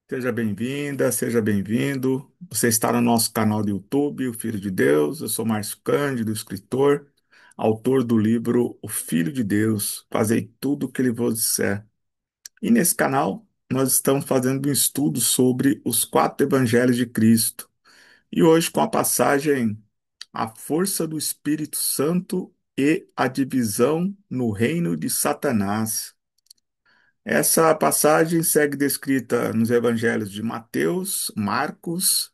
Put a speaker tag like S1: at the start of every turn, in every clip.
S1: Seja bem-vinda, seja bem-vindo. Você está no nosso canal do YouTube, O Filho de Deus. Eu sou Márcio Cândido, escritor, autor do livro O Filho de Deus, Fazei tudo o que ele vos disser. E nesse canal nós estamos fazendo um estudo sobre os quatro evangelhos de Cristo. E hoje com a passagem A Força do Espírito Santo e a Divisão no Reino de Satanás. Essa passagem segue descrita nos evangelhos de Mateus, Marcos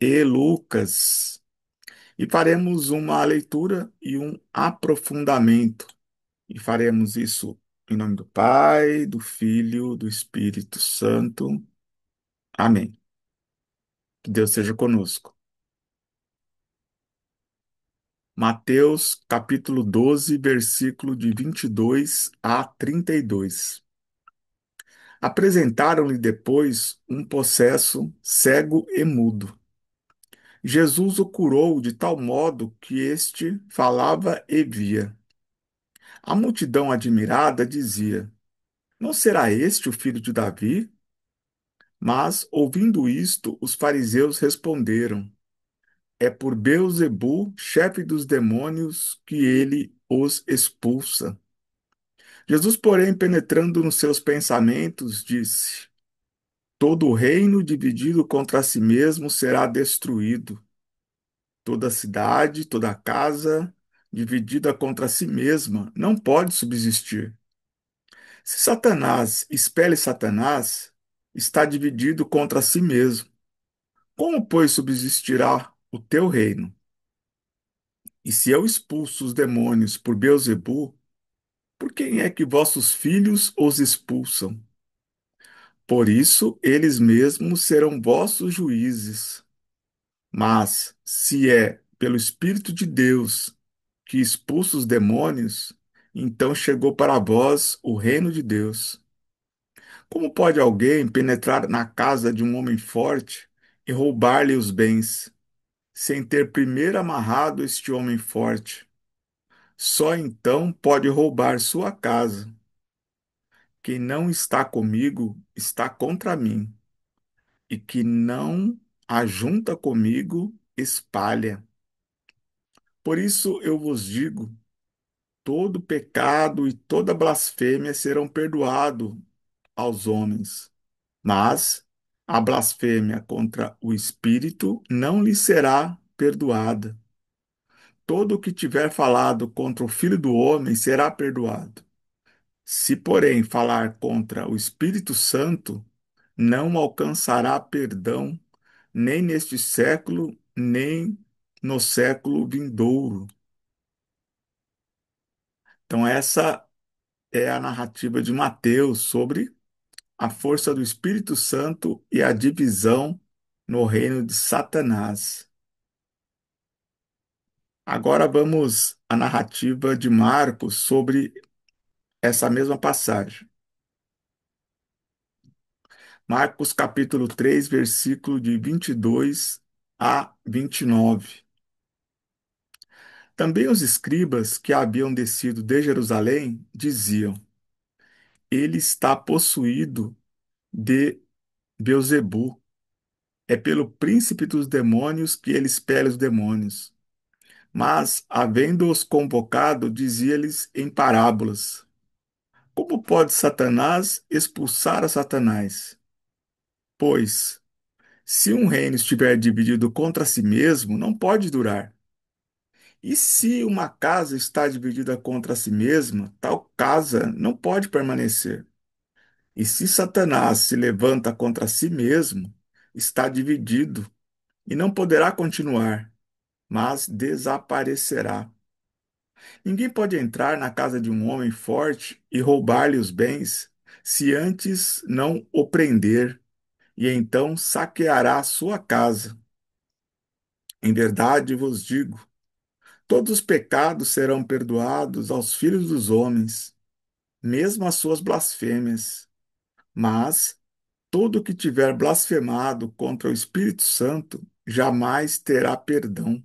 S1: e Lucas. E faremos uma leitura e um aprofundamento. E faremos isso em nome do Pai, do Filho, do Espírito Santo. Amém. Que Deus seja conosco. Mateus, capítulo 12, versículo de 22 a 32. Apresentaram-lhe depois um possesso cego e mudo. Jesus o curou de tal modo que este falava e via. A multidão admirada dizia: Não será este o filho de Davi? Mas, ouvindo isto, os fariseus responderam: É por Beelzebu, chefe dos demônios, que ele os expulsa. Jesus, porém, penetrando nos seus pensamentos, disse: Todo reino dividido contra si mesmo será destruído. Toda cidade, toda casa dividida contra si mesma não pode subsistir. Se Satanás expele Satanás, está dividido contra si mesmo. Como, pois, subsistirá o teu reino? E se eu expulso os demônios por Beelzebu, por quem é que vossos filhos os expulsam? Por isso, eles mesmos serão vossos juízes. Mas, se é pelo Espírito de Deus que expulsa os demônios, então chegou para vós o reino de Deus. Como pode alguém penetrar na casa de um homem forte e roubar-lhe os bens, sem ter primeiro amarrado este homem forte? Só então pode roubar sua casa. Quem não está comigo está contra mim, e que não ajunta comigo espalha. Por isso eu vos digo: todo pecado e toda blasfêmia serão perdoados aos homens, mas a blasfêmia contra o Espírito não lhe será perdoada. Todo o que tiver falado contra o Filho do Homem será perdoado. Se, porém, falar contra o Espírito Santo, não alcançará perdão, nem neste século, nem no século vindouro. Então, essa é a narrativa de Mateus sobre a força do Espírito Santo e a divisão no reino de Satanás. Agora vamos à narrativa de Marcos sobre essa mesma passagem. Marcos capítulo 3, versículo de 22 a 29. Também os escribas que haviam descido de Jerusalém diziam: Ele está possuído de Beelzebu. É pelo príncipe dos demônios que ele expele os demônios. Mas, havendo-os convocado, dizia-lhes em parábolas: Como pode Satanás expulsar a Satanás? Pois, se um reino estiver dividido contra si mesmo, não pode durar. E se uma casa está dividida contra si mesma, tal casa não pode permanecer. E se Satanás se levanta contra si mesmo, está dividido e não poderá continuar, mas desaparecerá. Ninguém pode entrar na casa de um homem forte e roubar-lhe os bens, se antes não o prender, e então saqueará a sua casa. Em verdade vos digo: todos os pecados serão perdoados aos filhos dos homens, mesmo as suas blasfêmias. Mas todo que tiver blasfemado contra o Espírito Santo jamais terá perdão,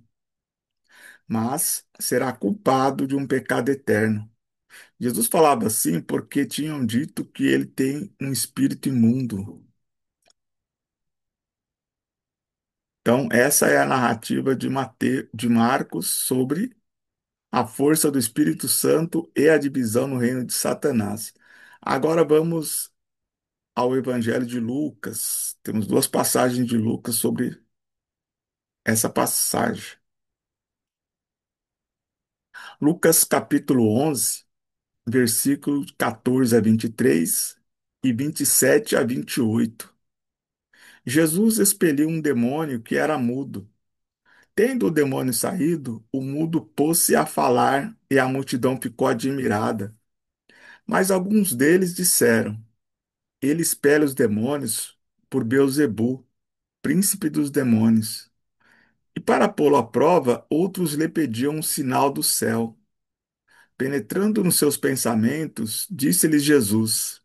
S1: mas será culpado de um pecado eterno. Jesus falava assim porque tinham dito que ele tem um espírito imundo. Então, essa é a narrativa de Marcos sobre a força do Espírito Santo e a divisão no reino de Satanás. Agora vamos ao Evangelho de Lucas. Temos duas passagens de Lucas sobre essa passagem. Lucas capítulo 11, versículos 14 a 23 e 27 a 28. Jesus expeliu um demônio que era mudo. Tendo o demônio saído, o mudo pôs-se a falar e a multidão ficou admirada. Mas alguns deles disseram: Ele expele os demônios por Beelzebu, príncipe dos demônios. E para pô-lo à prova, outros lhe pediam um sinal do céu. Penetrando nos seus pensamentos, disse-lhes Jesus: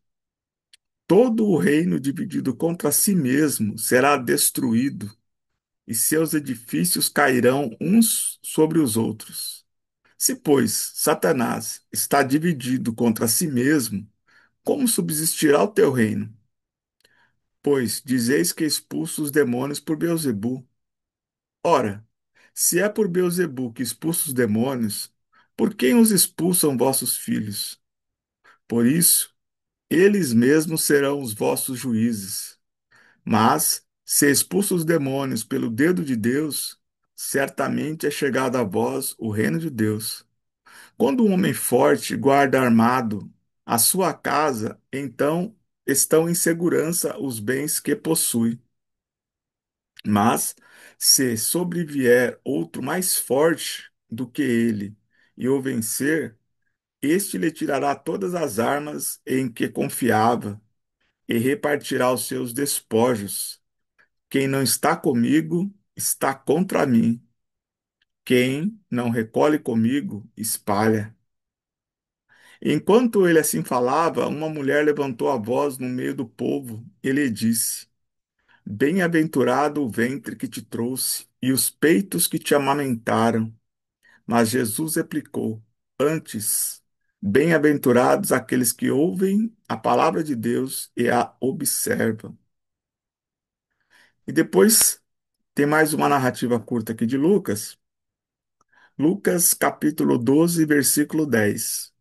S1: Todo o reino dividido contra si mesmo será destruído, e seus edifícios cairão uns sobre os outros. Se, pois, Satanás está dividido contra si mesmo, como subsistirá o teu reino? Pois dizeis que expulso os demônios por Beelzebu. Ora, se é por Beelzebu que expulsa os demônios, por quem os expulsam vossos filhos? Por isso, eles mesmos serão os vossos juízes. Mas, se expulsa os demônios pelo dedo de Deus, certamente é chegado a vós o reino de Deus. Quando um homem forte guarda armado a sua casa, então estão em segurança os bens que possui. Mas, se sobrevier outro mais forte do que ele e o vencer, este lhe tirará todas as armas em que confiava e repartirá os seus despojos. Quem não está comigo está contra mim. Quem não recolhe comigo espalha. Enquanto ele assim falava, uma mulher levantou a voz no meio do povo e lhe disse: Bem-aventurado o ventre que te trouxe e os peitos que te amamentaram. Mas Jesus replicou: Antes, bem-aventurados aqueles que ouvem a palavra de Deus e a observam. E depois tem mais uma narrativa curta aqui de Lucas. Lucas capítulo 12, versículo 10.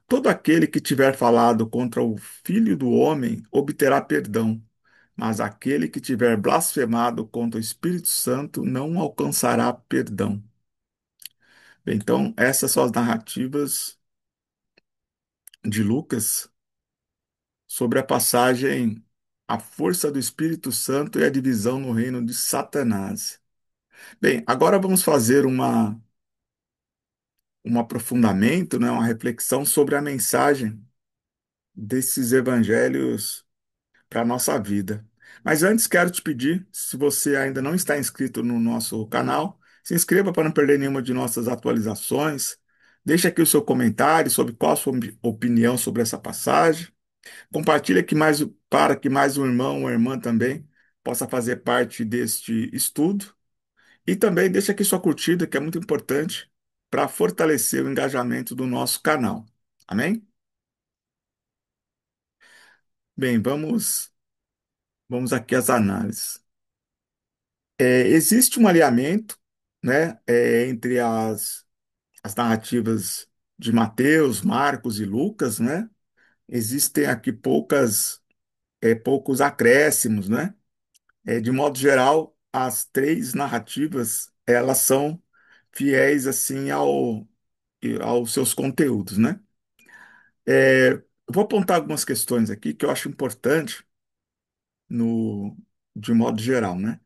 S1: Todo aquele que tiver falado contra o Filho do Homem obterá perdão, mas aquele que tiver blasfemado contra o Espírito Santo não alcançará perdão. Bem, então, essas são as narrativas de Lucas sobre a passagem A força do Espírito Santo e a divisão no reino de Satanás. Bem, agora vamos fazer um aprofundamento, né, uma reflexão sobre a mensagem desses evangelhos para a nossa vida. Mas antes quero te pedir, se você ainda não está inscrito no nosso canal, se inscreva para não perder nenhuma de nossas atualizações. Deixe aqui o seu comentário sobre qual a sua opinião sobre essa passagem. Compartilhe aqui mais para que mais um irmão ou irmã também possa fazer parte deste estudo. E também deixe aqui sua curtida, que é muito importante para fortalecer o engajamento do nosso canal. Amém? Bem, vamos aqui às análises. Existe um alinhamento, né, entre as narrativas de Mateus, Marcos e Lucas, né? Existem aqui poucos acréscimos, né? De modo geral, as três narrativas, elas são fiéis, assim, aos seus conteúdos, né? Vou apontar algumas questões aqui que eu acho importante no, de modo geral, né?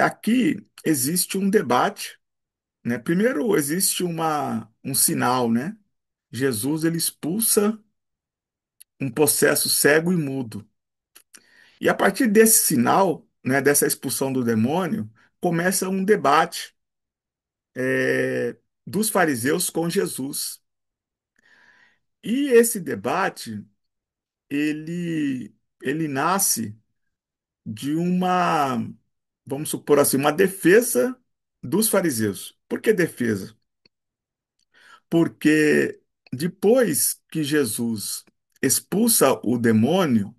S1: Aqui existe um debate, né? Primeiro, existe um sinal, né? Jesus, ele expulsa um possesso cego e mudo. E a partir desse sinal, né, dessa expulsão do demônio, começa um debate dos fariseus com Jesus. E esse debate, ele nasce de vamos supor assim, uma defesa dos fariseus. Por que defesa? Porque depois que Jesus expulsa o demônio,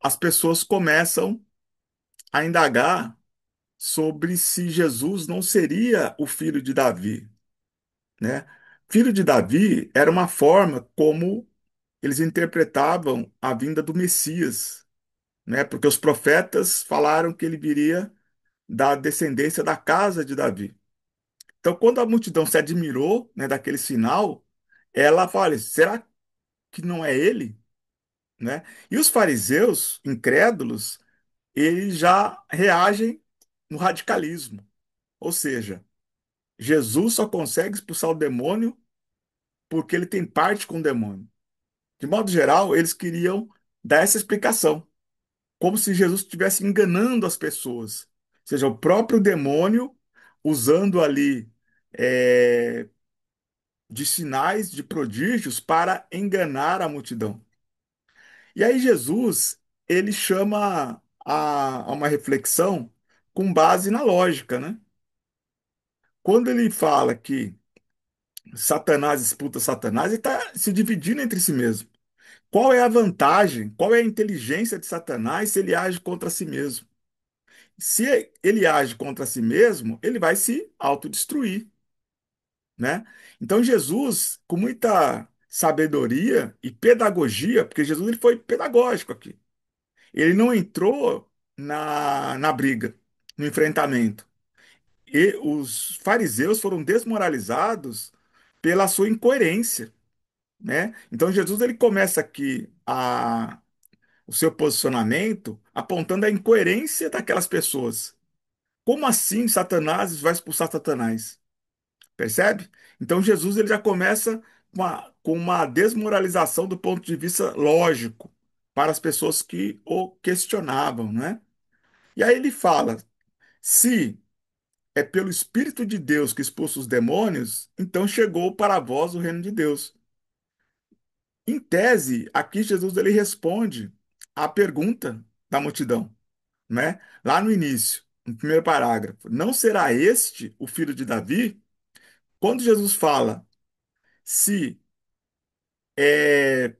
S1: as pessoas começam a indagar sobre se Jesus não seria o filho de Davi, né? Filho de Davi era uma forma como eles interpretavam a vinda do Messias, né? Porque os profetas falaram que ele viria da descendência da casa de Davi. Então, quando a multidão se admirou, né, daquele sinal, ela fala: será que não é ele? Né? E os fariseus, incrédulos, eles já reagem no radicalismo. Ou seja, Jesus só consegue expulsar o demônio porque ele tem parte com o demônio. De modo geral, eles queriam dar essa explicação, como se Jesus estivesse enganando as pessoas. Ou seja, o próprio demônio usando ali é, de sinais, de prodígios para enganar a multidão. E aí Jesus, ele chama a uma reflexão com base na lógica, né? Quando ele fala que Satanás disputa Satanás, ele está se dividindo entre si mesmo. Qual é a vantagem, qual é a inteligência de Satanás se ele age contra si mesmo? Se ele age contra si mesmo, ele vai se autodestruir, né? Então Jesus, com muita sabedoria e pedagogia, porque Jesus ele foi pedagógico aqui. Ele não entrou na briga, no enfrentamento. E os fariseus foram desmoralizados pela sua incoerência, né? Então Jesus ele começa aqui o seu posicionamento apontando a incoerência daquelas pessoas. Como assim Satanás vai expulsar Satanás? Percebe? Então Jesus ele já começa com uma desmoralização do ponto de vista lógico para as pessoas que o questionavam, né? E aí ele fala: se é pelo Espírito de Deus que expulsa os demônios, então chegou para vós o reino de Deus. Em tese, aqui Jesus ele responde à pergunta da multidão, né? Lá no início, no primeiro parágrafo, não será este o filho de Davi? Quando Jesus fala se é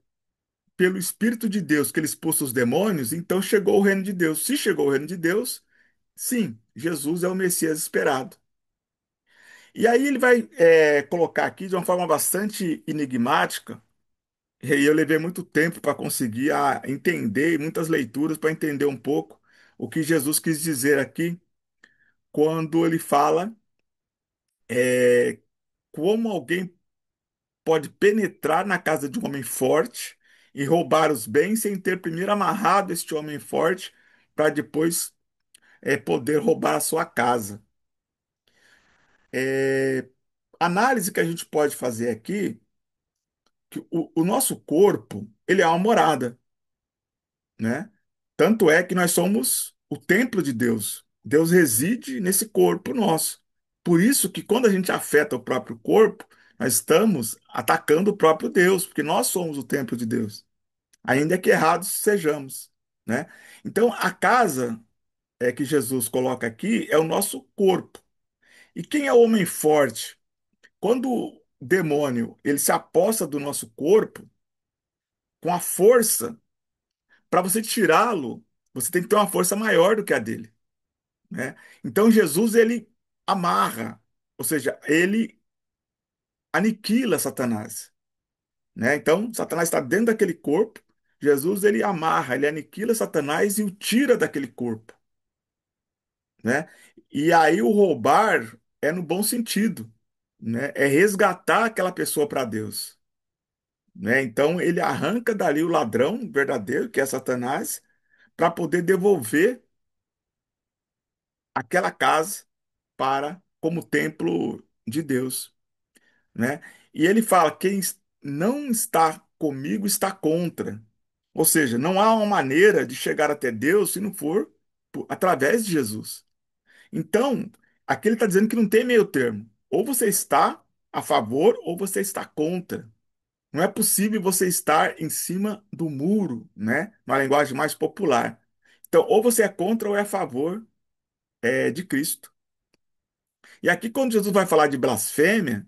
S1: pelo Espírito de Deus que ele expulsa os demônios, então chegou o reino de Deus. Se chegou o reino de Deus, sim, Jesus é o Messias esperado. E aí ele vai colocar aqui de uma forma bastante enigmática, e aí eu levei muito tempo para conseguir entender, muitas leituras para entender um pouco o que Jesus quis dizer aqui, quando ele fala é, como alguém pode penetrar na casa de um homem forte e roubar os bens sem ter primeiro amarrado este homem forte para depois poder roubar a sua casa. É, análise que a gente pode fazer aqui, que o nosso corpo, ele é uma morada, né? Tanto é que nós somos o templo de Deus. Deus reside nesse corpo nosso. Por isso que quando a gente afeta o próprio corpo, nós estamos atacando o próprio Deus, porque nós somos o templo de Deus, ainda que errados sejamos, né? Então, a casa que Jesus coloca aqui é o nosso corpo. E quem é o homem forte? Quando o demônio ele se aposta do nosso corpo com a força, para você tirá-lo, você tem que ter uma força maior do que a dele, né? Então Jesus ele amarra, ou seja, ele aniquila Satanás, né? Então Satanás está dentro daquele corpo, Jesus ele amarra, ele aniquila Satanás e o tira daquele corpo, né? E aí o roubar é no bom sentido, né? É resgatar aquela pessoa para Deus, né? Então ele arranca dali o ladrão verdadeiro, que é Satanás, para poder devolver aquela casa para como templo de Deus, né? E ele fala: quem não está comigo está contra. Ou seja, não há uma maneira de chegar até Deus se não for através de Jesus. Então, aqui ele está dizendo que não tem meio termo. Ou você está a favor ou você está contra. Não é possível você estar em cima do muro, né? Na linguagem mais popular. Então, ou você é contra ou é a favor de Cristo. E aqui, quando Jesus vai falar de blasfêmia,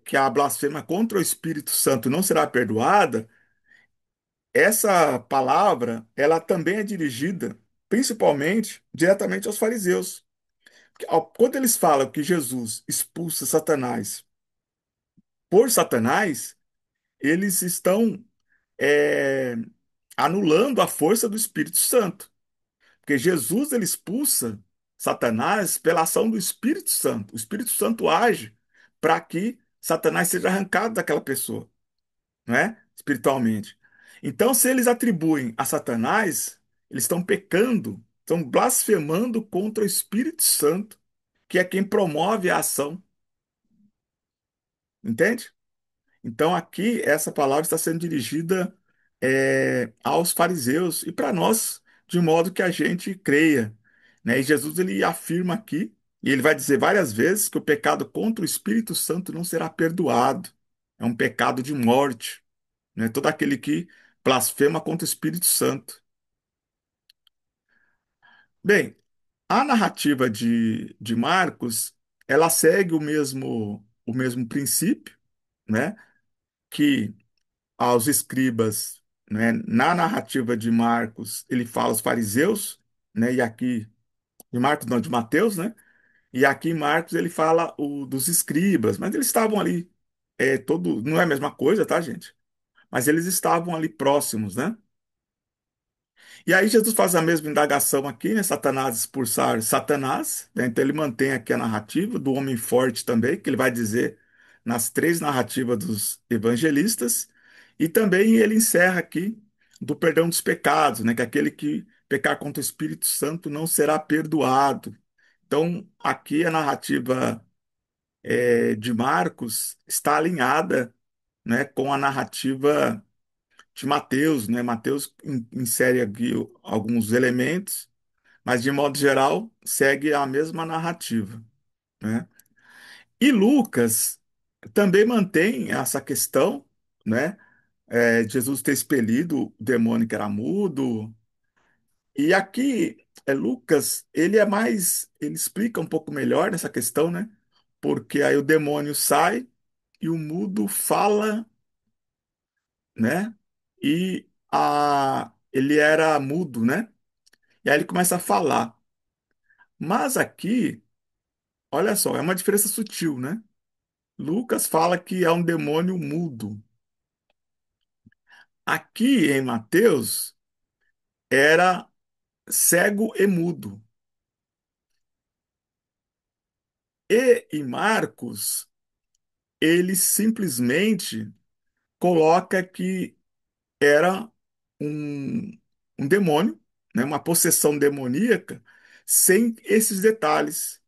S1: que a blasfêmia contra o Espírito Santo não será perdoada, essa palavra ela também é dirigida principalmente diretamente aos fariseus. Quando eles falam que Jesus expulsa Satanás por Satanás, eles estão é, anulando a força do Espírito Santo. Porque Jesus ele expulsa Satanás pela ação do Espírito Santo. O Espírito Santo age para que Satanás seja arrancado daquela pessoa, não é? Espiritualmente. Então, se eles atribuem a Satanás, eles estão pecando, estão blasfemando contra o Espírito Santo, que é quem promove a ação, entende? Então, aqui, essa palavra está sendo dirigida aos fariseus e para nós, de modo que a gente creia, né? E Jesus ele afirma aqui, e ele vai dizer várias vezes, que o pecado contra o Espírito Santo não será perdoado. É um pecado de morte, né? Todo aquele que blasfema contra o Espírito Santo. Bem, a narrativa de Marcos, ela segue o mesmo princípio, né? Que aos escribas, né? Na narrativa de Marcos, ele fala os fariseus, né? E aqui, de Marcos não, de Mateus, né? E aqui em Marcos ele fala dos escribas, mas eles estavam ali, não é a mesma coisa, tá, gente? Mas eles estavam ali próximos, né? E aí Jesus faz a mesma indagação aqui, né? Satanás expulsar Satanás, né? Então ele mantém aqui a narrativa do homem forte também, que ele vai dizer nas três narrativas dos evangelistas, e também ele encerra aqui do perdão dos pecados, né? Que aquele que pecar contra o Espírito Santo não será perdoado. Então aqui a narrativa de Marcos está alinhada, né, com a narrativa de Mateus, né? Mateus insere aqui alguns elementos, mas de modo geral segue a mesma narrativa, né? E Lucas também mantém essa questão, né? Jesus ter expelido o demônio que era mudo. E aqui Lucas, ele explica um pouco melhor nessa questão, né? Porque aí o demônio sai e o mudo fala, né? E ele era mudo, né? E aí ele começa a falar. Mas aqui, olha só, é uma diferença sutil, né? Lucas fala que é um demônio mudo. Aqui em Mateus era cego e mudo. E em Marcos, ele simplesmente coloca que era um, um demônio, né? Uma possessão demoníaca, sem esses detalhes,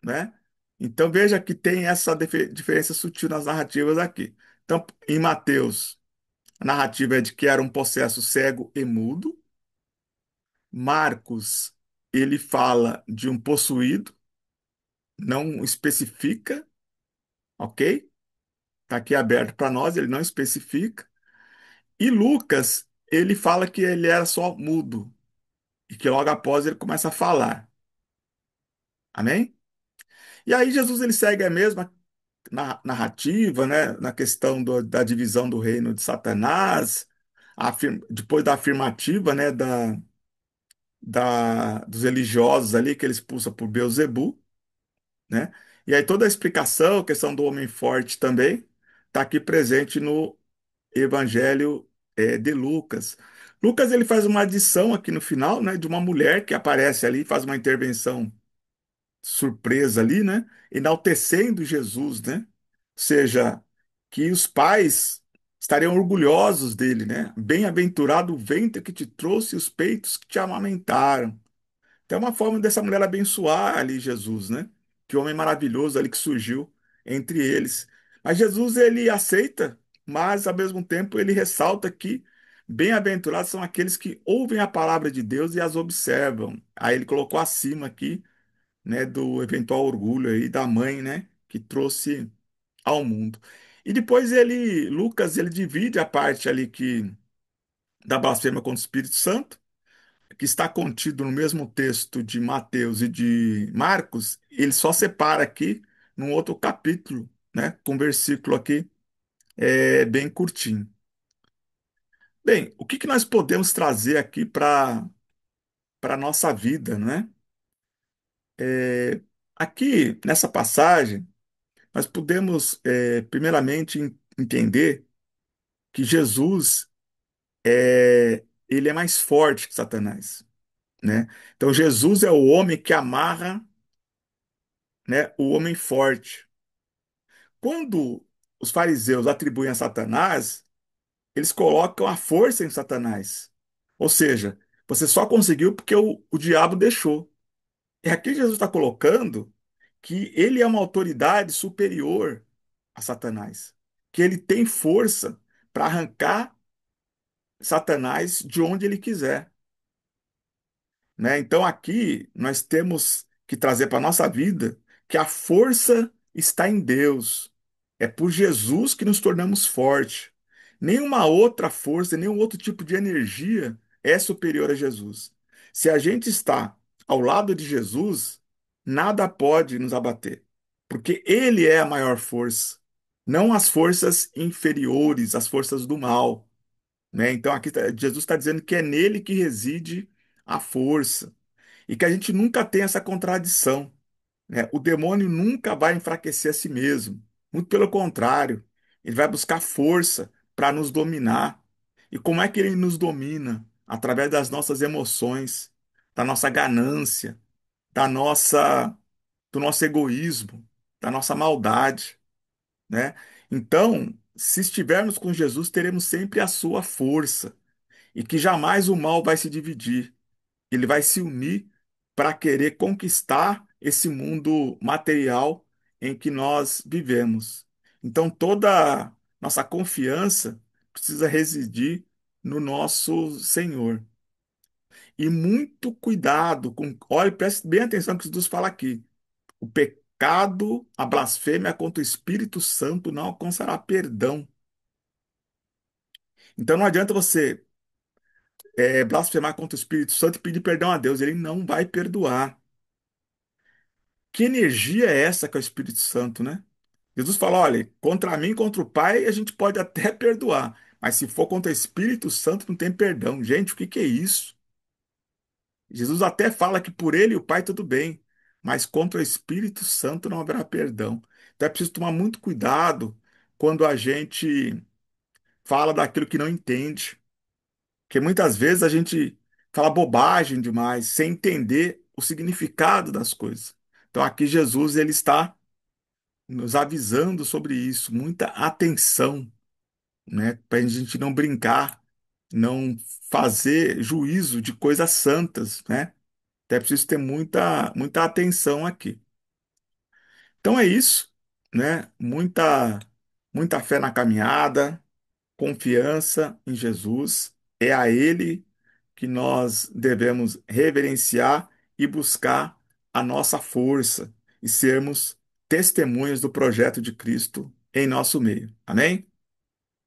S1: né? Então veja que tem essa diferença sutil nas narrativas aqui. Então, em Mateus, a narrativa é de que era um possesso cego e mudo. Marcos, ele fala de um possuído, não especifica, ok? Está aqui aberto para nós, ele não especifica. E Lucas, ele fala que ele era só mudo e que logo após ele começa a falar. Amém? E aí Jesus ele segue a mesma narrativa, né, na questão da divisão do reino de Satanás, depois da afirmativa, né, dos religiosos ali que ele expulsa por Beelzebul, né? E aí toda a explicação, a questão do homem forte também, está aqui presente no Evangelho de Lucas. Lucas ele faz uma adição aqui no final, né, de uma mulher que aparece ali, faz uma intervenção surpresa ali, né? Enaltecendo Jesus, né? Ou seja, que os pais estariam orgulhosos dele, né? Bem-aventurado o ventre que te trouxe e os peitos que te amamentaram. Então, é uma forma dessa mulher abençoar ali Jesus, né? Que homem maravilhoso ali que surgiu entre eles. Mas Jesus, ele aceita, mas ao mesmo tempo ele ressalta que bem-aventurados são aqueles que ouvem a palavra de Deus e as observam. Aí ele colocou acima aqui, né, do eventual orgulho aí da mãe, né, que trouxe ao mundo. E depois Lucas, ele divide a parte ali que da blasfêmia contra o Espírito Santo, que está contido no mesmo texto de Mateus e de Marcos, ele só separa aqui num outro capítulo, né, com versículo aqui bem curtinho. Bem, o que que nós podemos trazer aqui para a nossa vida, não é? É, aqui, nessa passagem, nós podemos, primeiramente, entender que Jesus ele é mais forte que Satanás, né? Então, Jesus é o homem que amarra, né, o homem forte. Quando os fariseus atribuem a Satanás, eles colocam a força em Satanás. Ou seja, você só conseguiu porque o diabo deixou. É aqui que Jesus está colocando que ele é uma autoridade superior a Satanás, que ele tem força para arrancar Satanás de onde ele quiser, né? Então aqui nós temos que trazer para a nossa vida que a força está em Deus. É por Jesus que nos tornamos fortes. Nenhuma outra força, nenhum outro tipo de energia é superior a Jesus. Se a gente está ao lado de Jesus, nada pode nos abater, porque Ele é a maior força, não as forças inferiores, as forças do mal, né? Então aqui Jesus está dizendo que é nele que reside a força e que a gente nunca tem essa contradição, né? O demônio nunca vai enfraquecer a si mesmo, muito pelo contrário, ele vai buscar força para nos dominar. E como é que ele nos domina? Através das nossas emoções, da nossa ganância, da nossa, do nosso egoísmo, da nossa maldade, né? Então, se estivermos com Jesus, teremos sempre a sua força e que jamais o mal vai se dividir. Ele vai se unir para querer conquistar esse mundo material em que nós vivemos. Então, toda nossa confiança precisa residir no nosso Senhor. E muito cuidado com. Olha, preste bem atenção no que Jesus fala aqui. O pecado, a blasfêmia contra o Espírito Santo não alcançará perdão. Então não adianta você blasfemar contra o Espírito Santo e pedir perdão a Deus. Ele não vai perdoar. Que energia é essa que é o Espírito Santo, né? Jesus fala: olha, contra mim, contra o Pai, a gente pode até perdoar, mas se for contra o Espírito Santo, não tem perdão. Gente, o que que é isso? Jesus até fala que por ele e o Pai tudo bem, mas contra o Espírito Santo não haverá perdão. Então é preciso tomar muito cuidado quando a gente fala daquilo que não entende, porque muitas vezes a gente fala bobagem demais, sem entender o significado das coisas. Então aqui Jesus ele está nos avisando sobre isso, muita atenção, né, para a gente não brincar, não fazer juízo de coisas santas, né? Até preciso ter muita atenção aqui. Então é isso, né? Muita fé na caminhada, confiança em Jesus. É a Ele que nós devemos reverenciar e buscar a nossa força e sermos testemunhas do projeto de Cristo em nosso meio. Amém?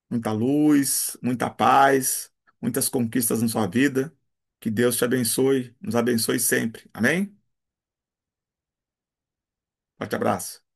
S1: Muita luz, muita paz, muitas conquistas na sua vida. Que Deus te abençoe, nos abençoe sempre. Amém? Forte abraço.